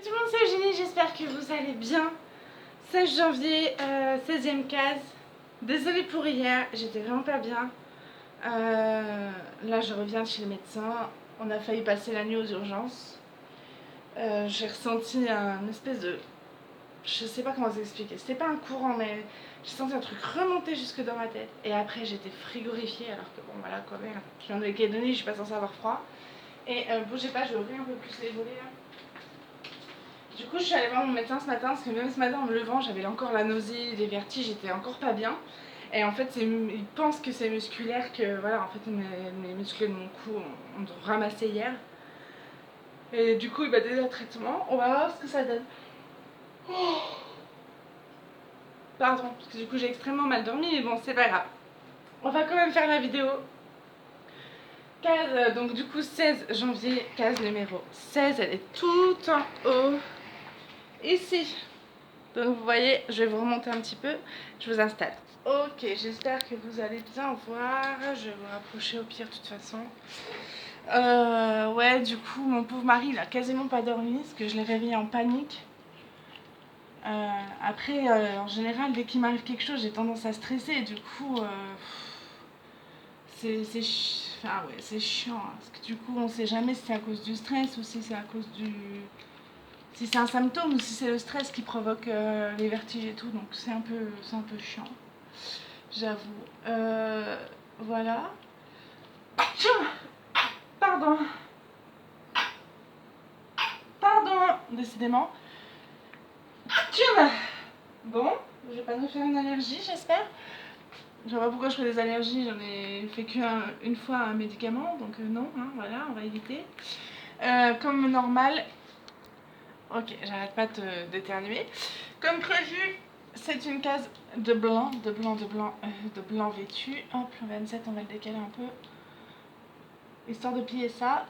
tout le monde, c'est Eugénie, j'espère que vous allez bien. 16 janvier, 16e case. Désolée pour hier, j'étais vraiment pas bien. Là, je reviens de chez le médecin. On a failli passer la nuit aux urgences. J'ai ressenti un espèce de... Je sais pas comment vous expliquer. C'était pas un courant, mais j'ai senti un truc remonter jusque dans ma tête. Et après, j'étais frigorifiée, alors que bon, voilà, quand même. Je viens de Calédonie, je suis pas censée avoir froid. Et bougez pas, je vais ouvrir un peu plus les volets là. Du coup, je suis allée voir mon médecin ce matin parce que même ce matin en me levant, j'avais encore la nausée, les vertiges, j'étais encore pas bien. Et en fait, il pense que c'est musculaire, que voilà, en fait, mes muscles de mon cou ont ramassé hier. Et du coup, il m'a donné un traitement. On va voir ce que ça donne. Oh. Pardon, parce que du coup, j'ai extrêmement mal dormi, mais bon, c'est pas grave. On va quand même faire la vidéo. Case, donc du coup, 16 janvier, case numéro 16, elle est tout en haut. Ici. Donc vous voyez, je vais vous remonter un petit peu, je vous installe. Ok, j'espère que vous allez bien voir, je vais vous rapprocher au pire de toute façon. Ouais, du coup, mon pauvre mari, il a quasiment pas dormi, parce que je l'ai réveillé en panique. Après, en général, dès qu'il m'arrive quelque chose, j'ai tendance à stresser, et du coup, enfin, ouais, c'est chiant, hein, parce que du coup, on sait jamais si c'est à cause du stress ou si c'est à cause du... Si c'est un symptôme ou si c'est le stress qui provoque les vertiges et tout, donc c'est un peu chiant, j'avoue. Voilà. Pardon. Pardon, décidément. Bon, je vais pas nous faire une allergie, j'espère. Je sais pas pourquoi je fais des allergies, j'en ai fait qu'une fois un médicament, donc non, hein, voilà, on va éviter. Comme normal, ok, j'arrête pas d'éternuer. Comme prévu, c'est une case de blanc vêtu. Hop, le 27, on va le décaler un peu. Histoire de plier ça.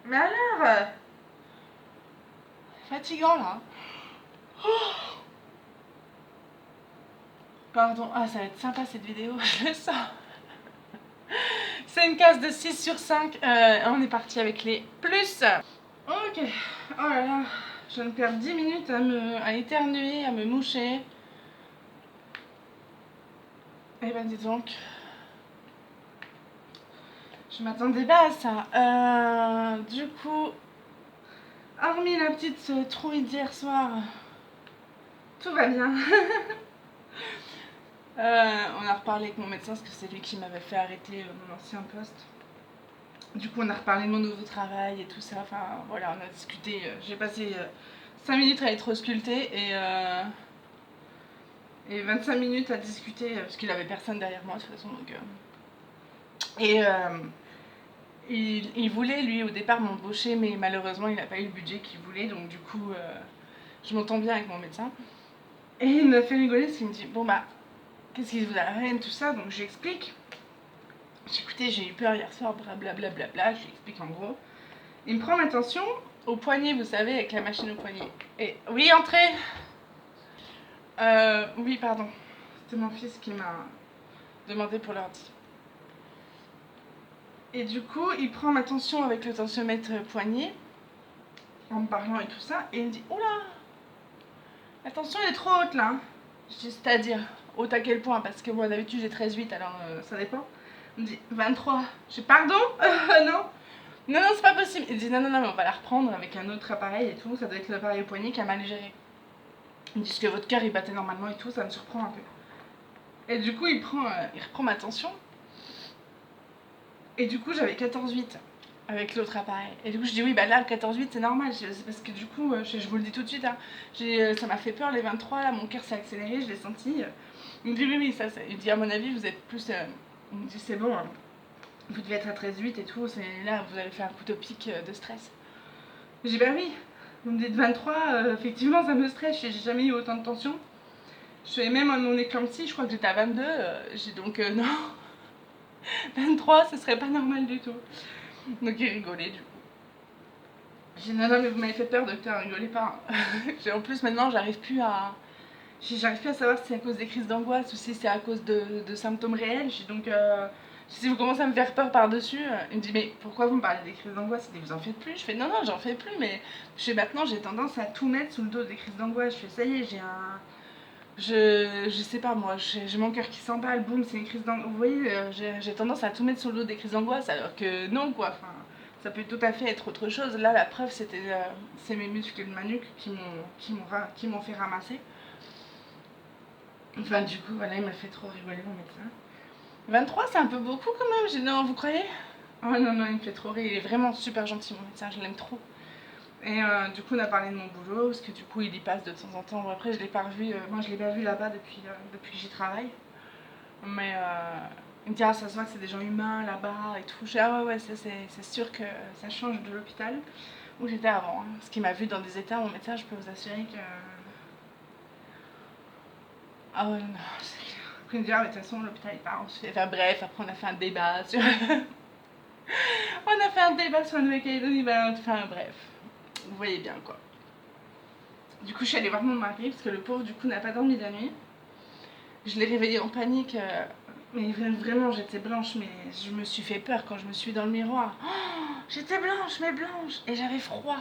Mais alors, fatigant là. Oh. Pardon, ah ça va être sympa cette vidéo, je le sens. C'est une case de 6 sur 5. On est parti avec les plus. Ok, oh là là, je viens de perdre 10 minutes à éternuer, à me moucher. Eh ben dis donc, je m'attendais pas à ça. Du coup, hormis la petite trouille d'hier soir, tout va bien. On a reparlé avec mon médecin parce que c'est lui qui m'avait fait arrêter mon ancien poste. Du coup, on a reparlé de mon nouveau travail et tout ça. Enfin, voilà, on a discuté. J'ai passé 5 minutes à être auscultée et 25 minutes à discuter parce qu'il avait personne derrière moi de toute façon. Donc, il voulait, lui, au départ, m'embaucher, mais malheureusement, il n'a pas eu le budget qu'il voulait. Donc, du coup, je m'entends bien avec mon médecin. Et il m'a fait rigoler parce qu'il me dit, bon bah, qu'est-ce qui vous amène, tout ça. Donc, j'explique. Écoutez, j'ai eu peur hier soir, blablabla, je lui explique en gros. Il me prend ma tension au poignet, vous savez, avec la machine au poignet. Et oui, entrez. Oui, pardon. C'était mon fils qui m'a demandé pour l'ordi. Et du coup, il prend ma tension avec le tensiomètre poignet, en me parlant et tout ça, et il me dit, oula, la tension est trop haute là. Je dis, c'est-à-dire, haute à quel point? Parce que moi d'habitude j'ai 13,8, alors ça dépend. Il me dit, 23. Je dis, pardon. Non. Non, c'est pas possible. Il dit, non, mais on va la reprendre avec un autre appareil et tout, ça doit être l'appareil au poignet qui a mal géré. Ils me disent que votre cœur il battait normalement et tout, ça me surprend un peu. Et du coup, il reprend ma tension. Et du coup, j'avais 14,8 avec l'autre appareil. Et du coup, je dis oui, bah là, le 14,8 c'est normal. C'est parce que du coup, je vous le dis tout de suite, hein, ça m'a fait peur les 23, là, mon cœur s'est accéléré, je l'ai senti. Il me dit oui, ça. Il me dit, à mon avis, vous êtes plus. Il me dit, c'est bon, hein, vous devez être à 13,8 et tout, là, vous allez faire un coup de pic de stress. J'ai dit, bah oui, vous me dites 23, effectivement, ça me stresse, j'ai jamais eu autant de tension. Je fais même à mon éclampsie, je crois que j'étais à 22, j'ai donc non. 23, ce serait pas normal du tout. Donc il rigolait du coup. J'ai dit non, mais vous m'avez fait peur, docteur, rigolez pas. En plus maintenant j'arrive plus à savoir si c'est à cause des crises d'angoisse ou si c'est à cause de symptômes réels. Donc Si vous commencez à me faire peur par-dessus, il me dit mais pourquoi vous me parlez des crises d'angoisse? Il dit vous en faites plus? Je fais non, non, j'en fais plus, mais je fais maintenant j'ai tendance à tout mettre sous le dos des crises d'angoisse. Je fais ça y est, j'ai un. Je sais pas moi, j'ai mon cœur qui s'emballe, boum, c'est une crise d'angoisse. Vous voyez, j'ai tendance à tout mettre sous le dos des crises d'angoisse alors que non quoi, enfin, ça peut tout à fait être autre chose. Là la preuve c'est mes muscles de ma nuque qui m'ont fait ramasser. Enfin du coup voilà, il m'a fait trop rigoler mon médecin. 23 c'est un peu beaucoup quand même, j'ai dit non vous croyez? Oh non non il me fait trop rire, il est vraiment super gentil mon médecin, je l'aime trop. Et du coup on a parlé de mon boulot parce que du coup il y passe de temps en temps. Bon, après je l'ai pas revu, moi je l'ai pas vu là-bas depuis que j'y travaille. Mais il me dit ah ça se voit que c'est des gens humains là-bas et tout. Je dis ah ouais ouais c'est sûr que ça change de l'hôpital où j'étais avant. Hein. Parce qu'il m'a vu dans des états, mon médecin je peux vous assurer que... Ah ouais non, c'est clair. Après il me dit ah mais de toute façon l'hôpital est pas en... Enfin bref, après on a fait un débat sur... on a fait un débat sur la Nouvelle-Calédonie, enfin bref. Vous voyez bien quoi. Du coup je suis allée voir mon mari parce que le pauvre du coup n'a pas dormi la nuit. Je l'ai réveillé en panique, mais vraiment j'étais blanche, mais je me suis fait peur quand je me suis vue dans le miroir. Oh, j'étais blanche, mais blanche, et j'avais froid.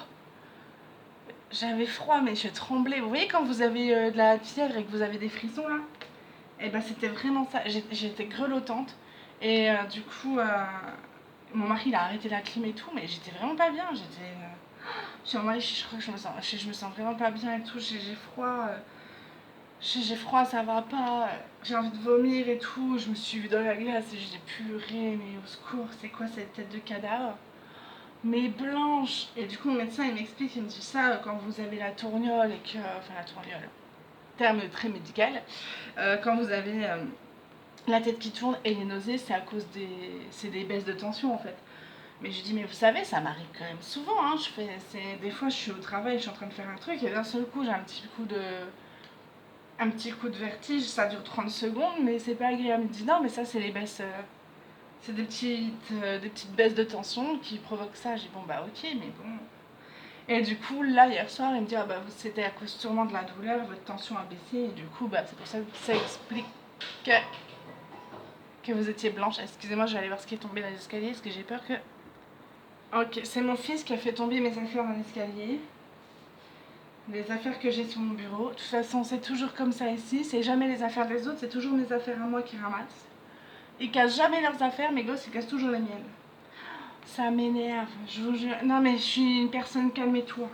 J'avais froid, mais je tremblais. Vous voyez quand vous avez de la fièvre et que vous avez des frissons là? Et ben c'était vraiment ça, j'étais grelottante. Et du coup, mon mari il a arrêté la clim et tout, mais j'étais vraiment pas bien. Je suis en mari, je crois que je me sens vraiment pas bien et tout, j'ai froid. J'ai froid, ça va pas, j'ai envie de vomir et tout. Je me suis vue dans la glace et j'ai purée, mais au secours, c'est quoi cette tête de cadavre? Mais blanche. Et du coup, mon médecin il m'explique, il me dit ça quand vous avez la tourniole et que. Enfin, la tourniole, terme très médical. Quand vous avez la tête qui tourne et les nausées, c'est à cause des. C'est des baisses de tension en fait. Mais je dis, mais vous savez, ça m'arrive quand même souvent. Hein. Des fois, je suis au travail, je suis en train de faire un truc et d'un seul coup, j'ai un petit coup de vertige, ça dure 30 secondes, mais c'est pas agréable. Il me dit non, mais ça, c'est les baisses. C'est des petites baisses de tension qui provoquent ça. J'ai dit bon, bah ok, mais bon. Et du coup, là, hier soir, il me dit ah bah c'était à cause sûrement de la douleur, votre tension a baissé, et du coup, bah c'est pour ça que ça explique que vous étiez blanche. Excusez-moi, je vais aller voir ce qui est tombé dans les escaliers, parce que j'ai peur que. Ok, c'est mon fils qui a fait tomber mes affaires dans l'escalier. Les affaires que j'ai sur mon bureau. De toute façon, c'est toujours comme ça ici. C'est jamais les affaires des autres, c'est toujours mes affaires à moi qui ramassent. Ils cassent jamais leurs affaires, mes gosses, ils cassent toujours les miennes. Ça m'énerve, je vous jure. Non, mais je suis une personne calme et tout.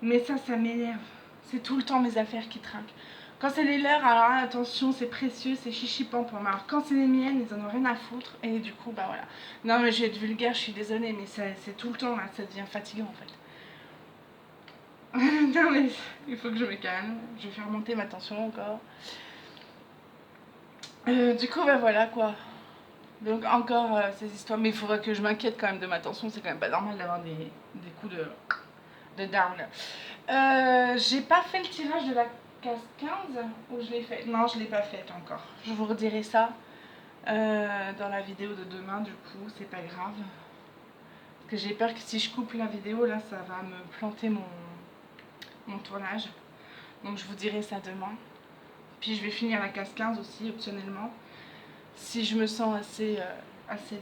Mais ça m'énerve. C'est tout le temps mes affaires qui trinquent. Quand c'est les leurs, alors là, attention, c'est précieux, c'est chichi pour moi. Alors quand c'est les miennes, ils en ont rien à foutre. Et du coup, bah voilà. Non, mais je vais être vulgaire, je suis désolée, mais c'est tout le temps, là, ça devient fatigant en fait. Non mais il faut que je me calme, je vais faire monter ma tension encore. Du coup bah voilà quoi. Donc encore ces histoires, mais il faudra que je m'inquiète quand même de ma tension, c'est quand même pas normal d'avoir des coups de down. J'ai pas fait le tirage de la case 15 ou je l'ai fait? Non je l'ai pas fait encore. Je vous redirai ça dans la vidéo de demain du coup, c'est pas grave. Parce que j'ai peur que si je coupe la vidéo là ça va me planter mon tournage. Donc je vous dirai ça demain. Puis je vais finir la case 15 aussi optionnellement. Si je me sens assez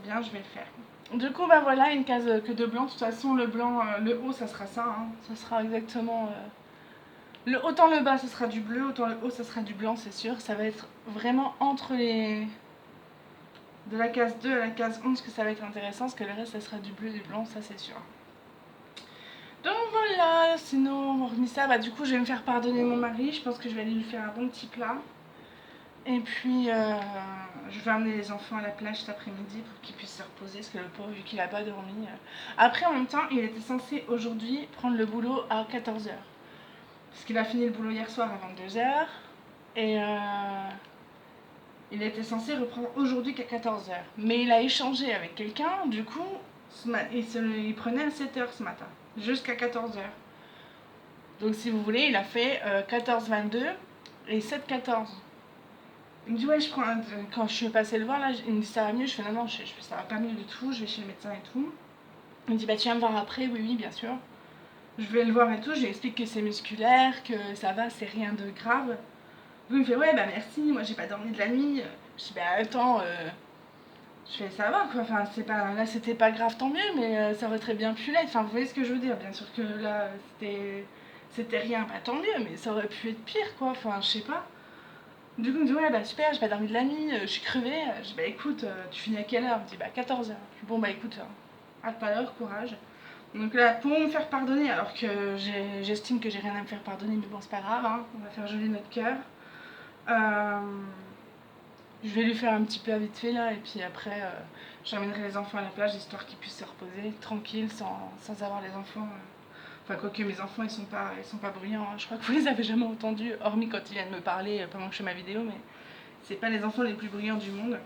bien, je vais le faire. Du coup bah voilà, une case que de blanc. De toute façon le blanc, le haut ça sera ça. Hein. Ça sera exactement... autant le bas ça sera du bleu, autant le haut ça sera du blanc c'est sûr. Ça va être vraiment entre les... De la case 2 à la case 11 que ça va être intéressant. Parce que le reste ça sera du bleu et du blanc, ça c'est sûr. Donc voilà, sinon hormis ça, bah du coup je vais me faire pardonner mon mari, je pense que je vais aller lui faire un bon petit plat. Et puis je vais amener les enfants à la plage cet après-midi pour qu'ils puissent se reposer, parce que le pauvre vu qu'il a pas dormi. Après en même temps il était censé aujourd'hui prendre le boulot à 14 h. Parce qu'il a fini le boulot hier soir à 22 h. Et il était censé reprendre aujourd'hui qu'à 14 h. Mais il a échangé avec quelqu'un, du coup il prenait à 7 h ce matin. Jusqu'à 14 h. Donc si vous voulez, il a fait 14-22 et 7-14. Il me dit ouais, quand je suis passée le voir là, il me dit ça va mieux. Je fais non, ça va pas mieux du tout, je vais chez le médecin et tout. Il me dit bah tu viens me voir après, oui bien sûr. Je vais le voir et tout, je lui explique que c'est musculaire, que ça va, c'est rien de grave. Donc il me fait ouais bah merci, moi j'ai pas dormi de la nuit. Je dis bah attends, Je fais ça va quoi, enfin c'est pas, là c'était pas grave tant mieux, mais ça aurait très bien pu l'être, enfin vous voyez ce que je veux dire, bien sûr que là c'était rien, bah tant mieux, mais ça aurait pu être pire quoi, enfin je sais pas. Du coup il me dit ouais bah super, j'ai pas dormi de la nuit, je suis crevée, je dis bah écoute, tu finis à quelle heure? Il me dit bah 14h. Bon bah écoute, à tout à l'heure, courage. Donc là, pour me faire pardonner, alors que j'estime que j'ai rien à me faire pardonner, mais bon c'est pas grave, hein, on va faire geler notre cœur. Euh, je vais lui faire un petit peu à vite fait là, et puis après j'emmènerai les enfants à la plage histoire qu'ils puissent se reposer tranquille sans avoir les enfants. Enfin, quoique mes enfants ils sont pas bruyants, hein. Je crois que vous les avez jamais entendus, hormis quand ils viennent me parler pendant que je fais ma vidéo, mais c'est pas les enfants les plus bruyants du monde.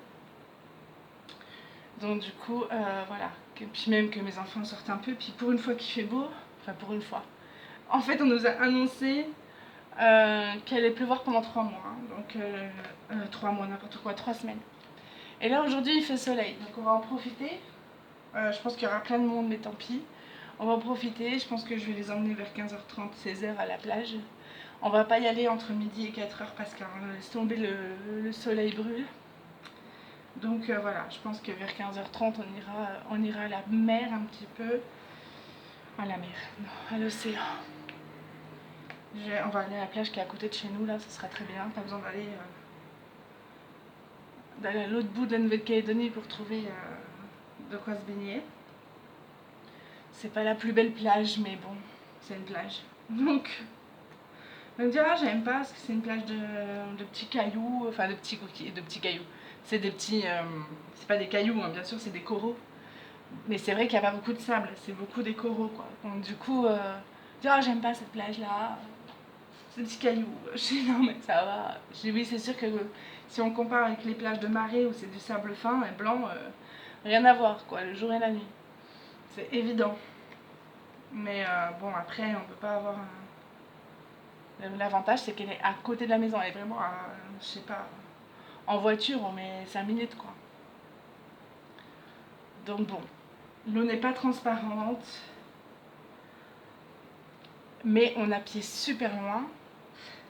Donc, du coup, voilà. Et puis, même que mes enfants sortent un peu, puis pour une fois qu'il fait beau, enfin, pour une fois. En fait, on nous a annoncé qu'il allait pleuvoir pendant 3 mois, hein. Donc 3 mois, n'importe quoi, 3 semaines. Et là aujourd'hui il fait soleil, donc on va en profiter. Je pense qu'il y aura plein de monde, mais tant pis. On va en profiter, je pense que je vais les emmener vers 15h30, 16h à la plage. On va pas y aller entre midi et 4h parce qu'à laisse tomber le soleil brûle. Donc voilà, je pense que vers 15h30 on ira à la mer un petit peu. À la mer, non, à l'océan. On va aller à la plage qui est à côté de chez nous là, ce sera très bien, pas besoin d'aller à l'autre bout de la Nouvelle-Calédonie pour trouver de quoi se baigner. C'est pas la plus belle plage, mais bon, c'est une plage. Donc, on me dire, ah, j'aime pas parce que c'est une plage de petits cailloux, enfin de petits cailloux. C'est des petits, c'est pas des cailloux, hein, bien sûr, c'est des coraux. Mais c'est vrai qu'il n'y a pas beaucoup de sable, c'est beaucoup des coraux, quoi. Donc du coup, dire, ah, j'aime pas cette plage-là, c'est des petits cailloux. Je dis, non, mais ça va. Je dis, oui, c'est sûr que si on compare avec les plages de marée où c'est du sable fin et blanc, rien à voir, quoi, le jour et la nuit. C'est évident. Mais bon, après, on peut pas avoir. L'avantage, c'est qu'elle est à côté de la maison. Elle est vraiment, je sais pas, en voiture, on met 5 minutes, quoi. Donc bon, l'eau n'est pas transparente, mais on a pied super loin.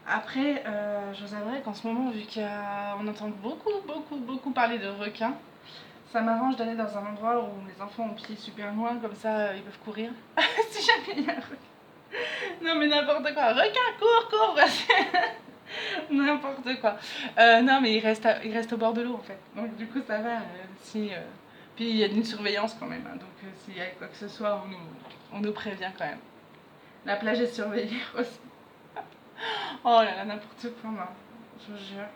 Après, je vous avouerai qu'en ce moment, vu qu'on entend beaucoup parler de requins, ça m'arrange d'aller dans un endroit où les enfants ont pied super loin, comme ça ils peuvent courir. Si jamais il y a un requin. Non mais n'importe quoi, requin, cours, n'importe quoi. Non mais il reste au bord de l'eau en fait. Donc du coup ça va. Puis il y a une surveillance quand même, hein. Donc s'il y a quoi que ce soit, on nous prévient quand même. La plage est surveillée aussi. Oh là là, n'importe quoi, moi. Je vous jure.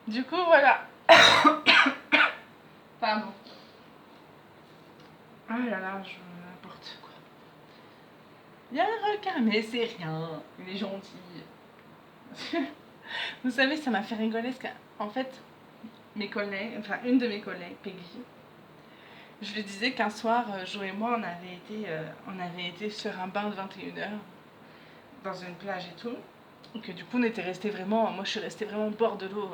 Du coup, voilà. Pardon. Oh là là, n'importe quoi. Il y a un requin, mais c'est rien. Il est gentil. Vous savez, ça m'a fait rigoler parce qu'en fait, mes collègues, enfin une de mes collègues, Peggy, je lui disais qu'un soir, Jo et moi, on avait été sur un bain de 21h dans une plage et tout. Et que du coup, on était resté vraiment. Moi, je suis restée vraiment au bord de l'eau.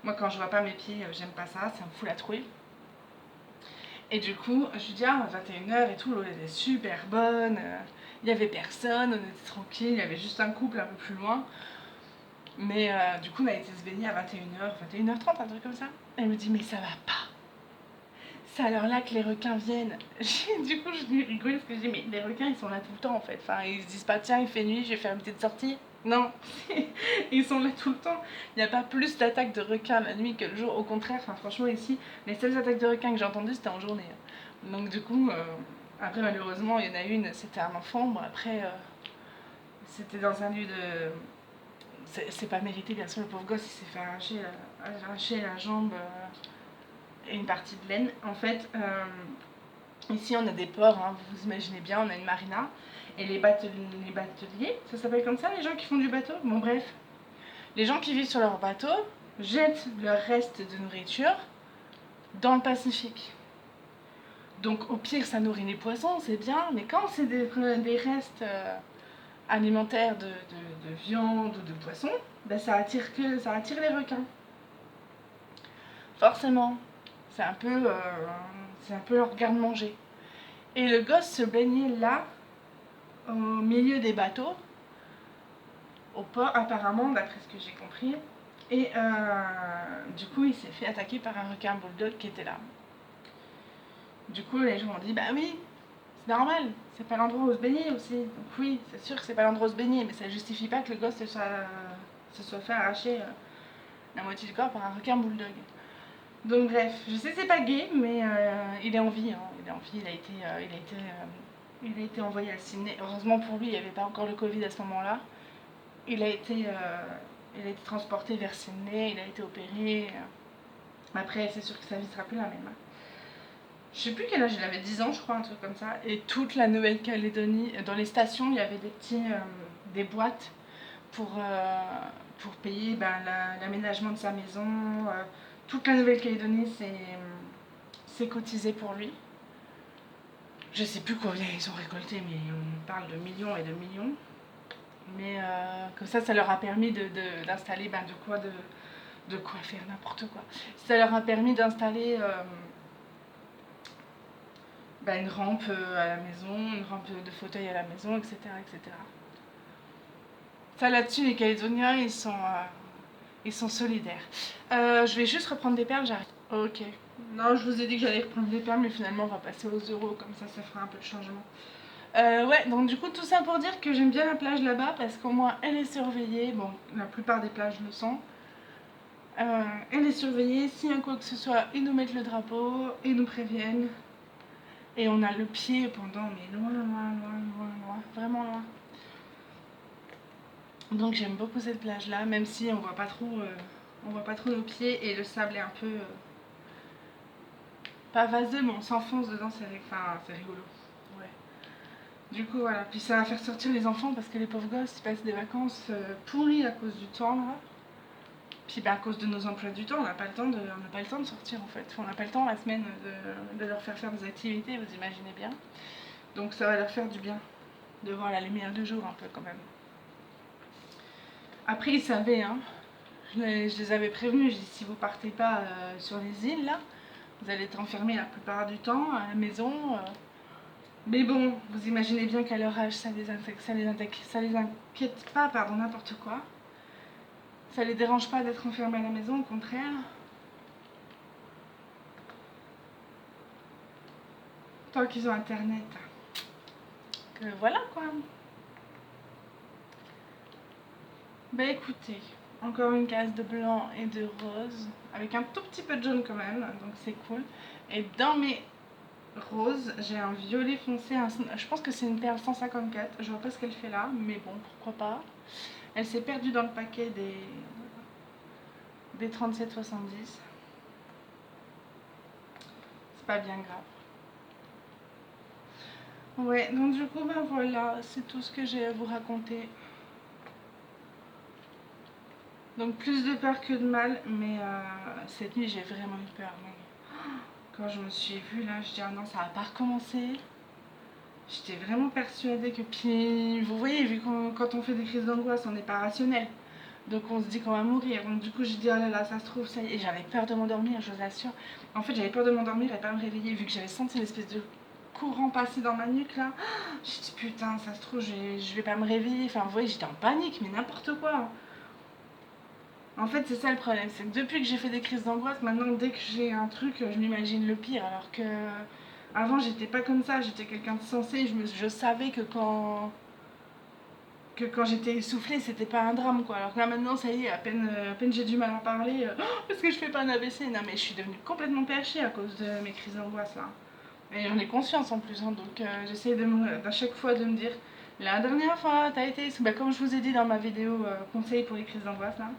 Moi, quand je vois pas mes pieds, j'aime pas ça, ça me fout la trouille. Et du coup, je lui dis, ah, 21h et tout, l'eau était super bonne, il y avait personne, on était tranquille, il y avait juste un couple un peu plus loin. Mais du coup, on a été se baigner à 21h, 21h30, un truc comme ça. Elle me dit, mais ça va pas. C'est alors là que les requins viennent. Du coup, je lui rigole parce que je dis, mais les requins, ils sont là tout le temps en fait. Enfin, ils se disent pas, tiens, il fait nuit, je vais faire une petite sortie. Non, ils sont là tout le temps. Il n'y a pas plus d'attaques de requins la nuit que le jour. Au contraire, enfin, franchement, ici, les seules attaques de requins que j'ai entendues, c'était en journée. Donc, du coup, après, malheureusement, il y en a une, c'était un enfant. Bon, après, c'était dans un lieu de. C'est pas mérité, bien sûr, le pauvre gosse, il s'est fait arracher la jambe et une partie de l'aine. En fait, ici, on a des ports, hein, vous imaginez bien, on a une marina. Et les bateliers, ça s'appelle comme ça, les gens qui font du bateau? Bon, bref. Les gens qui vivent sur leur bateau jettent leur reste de nourriture dans le Pacifique. Donc au pire, ça nourrit les poissons, c'est bien, mais quand c'est des restes alimentaires de viande ou de poisson, ben ça attire les requins. Forcément, c'est un peu leur garde-manger. Et le gosse se baignait là, au milieu des bateaux, au port apparemment, d'après ce que j'ai compris. Et du coup, il s'est fait attaquer par un requin bulldog qui était là. Du coup, les gens ont dit, bah oui, c'est normal, c'est pas l'endroit où se baigner aussi. Donc oui, c'est sûr que c'est pas l'endroit où se baigner, mais ça justifie pas que le gosse se soit fait arracher la moitié du corps par un requin bulldog. Donc bref, je sais que c'est pas gay, mais il est en vie. Hein. Il est en vie, il a été envoyé à Sydney. Heureusement pour lui, il n'y avait pas encore le Covid à ce moment-là. Il a été transporté vers Sydney, il a été opéré. Après, c'est sûr que sa vie sera plus la même. Hein. Je sais plus quel âge il avait, 10 ans je crois, un truc comme ça. Et toute la Nouvelle-Calédonie, dans les stations, il y avait des boîtes pour payer l'aménagement de sa maison. Toute la Nouvelle-Calédonie s'est cotisée pour lui. Je sais plus combien ils ont récolté, mais on parle de millions et de millions. Mais comme ça leur a permis d'installer de quoi faire n'importe quoi. Ça leur a permis d'installer une rampe à la maison, une rampe de fauteuil à la maison, etc. etc. Ça là-dessus, les Calédoniens, ils sont solidaires. Je vais juste reprendre des perles, j'arrive. Ok. Non, je vous ai dit que j'allais reprendre des perles, mais finalement, on va passer aux euros, comme ça fera un peu de changement. Ouais, donc du coup, tout ça pour dire que j'aime bien la plage là-bas, parce qu'au moins, elle est surveillée. Bon, la plupart des plages le sont. Elle est surveillée. S'il y a quoi que ce soit, ils nous mettent le drapeau, ils nous préviennent. Et on a le pied pendant, mais loin, vraiment loin. Donc j'aime beaucoup cette plage-là, même si on voit pas trop nos pieds et le sable est un peu pas vaseux, mais on s'enfonce dedans, c'est rigolo. Ouais. Du coup voilà, puis ça va faire sortir les enfants parce que les pauvres gosses ils passent des vacances pourries à cause du temps là. Puis à cause de nos emplois du temps, on n'a pas le temps de sortir en fait. On n'a pas le temps la semaine de leur faire des activités, vous imaginez bien. Donc ça va leur faire du bien de voir la lumière du jour un peu quand même. Après ils savaient, hein. Je les avais prévenus, je dis si vous partez pas sur les îles là, vous allez être enfermés la plupart du temps à la maison. Mais bon, vous imaginez bien qu'à leur âge ça les inquiète pas, pardon, n'importe quoi. Ça les dérange pas d'être enfermés à la maison, au contraire. Tant qu'ils ont internet. Que voilà quoi. Bah écoutez, encore une case de blanc et de rose, avec un tout petit peu de jaune quand même, donc c'est cool. Et dans mes roses, j'ai un violet foncé, je pense que c'est une perle 154, je vois pas ce qu'elle fait là, mais bon, pourquoi pas. Elle s'est perdue dans le paquet des 37,70. C'est pas bien grave. Ouais, donc du coup, ben voilà, c'est tout ce que j'ai à vous raconter. Donc plus de peur que de mal, mais cette nuit j'ai vraiment eu peur. Quand je me suis vue là, je dis ah non, ça va pas recommencer. J'étais vraiment persuadée que. Puis vous voyez, vu que quand on fait des crises d'angoisse, on n'est pas rationnel. Donc on se dit qu'on va mourir. Donc du coup, je dis oh là là, ça se trouve, ça y est. Et j'avais peur de m'endormir, je vous assure. En fait, j'avais peur de m'endormir et pas me réveiller, vu que j'avais senti l'espèce de courant passer dans ma nuque là. J'ai dit putain, ça se trouve, je vais pas me réveiller. Enfin, vous voyez, j'étais en panique, mais n'importe quoi. En fait, c'est ça le problème, c'est que depuis que j'ai fait des crises d'angoisse, maintenant, dès que j'ai un truc, je m'imagine le pire. Alors que avant, j'étais pas comme ça, j'étais quelqu'un de sensé. Je savais que quand j'étais essoufflée, c'était pas un drame, quoi. Alors que là, maintenant, ça y est, à peine j'ai du mal à parler, parce que je fais pas un AVC. Non, mais je suis devenue complètement perchée à cause de mes crises d'angoisse, là. Et j'en ai conscience en plus, hein, donc j'essaie à chaque fois de me dire, la dernière fois, t'as été... comme je vous ai dit dans ma vidéo conseil pour les crises d'angoisse, là.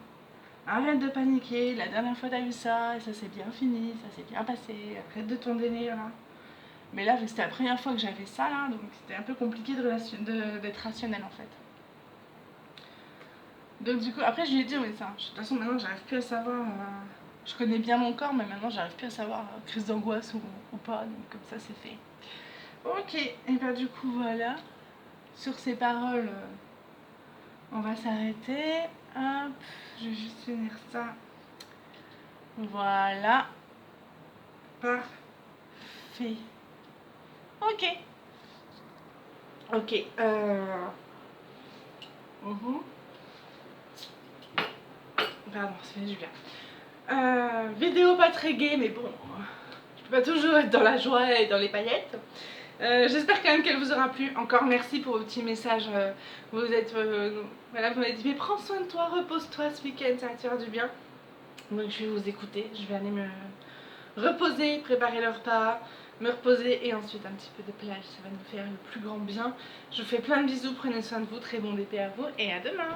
Arrête de paniquer, la dernière fois t'as eu ça, et ça s'est bien fini, ça s'est bien passé, arrête de ton délire là. Mais là, c'était la première fois que j'avais ça là, donc c'était un peu compliqué d'être rationnel en fait. Donc du coup, après je lui ai dit au médecin, de toute façon maintenant j'arrive plus à savoir, je connais bien mon corps, mais maintenant j'arrive plus à savoir crise d'angoisse ou pas, donc comme ça c'est fait. Ok, et bah du coup voilà, sur ces paroles, on va s'arrêter. Hop, je vais juste finir ça. Voilà. Parfait. Ok. Ok. Mhm. pardon, ça fait du bien. Vidéo pas très gay, mais bon, je peux pas toujours être dans la joie et dans les paillettes. J'espère quand même qu'elle vous aura plu. Encore merci pour vos petits messages. Vous êtes, voilà, vous m'avez dit mais prends soin de toi, repose-toi ce week-end, ça va te faire du bien. Donc je vais vous écouter, je vais aller me reposer, préparer le repas, me reposer et ensuite un petit peu de plage, ça va nous faire le plus grand bien. Je vous fais plein de bisous, prenez soin de vous, très bon BP à vous et à demain.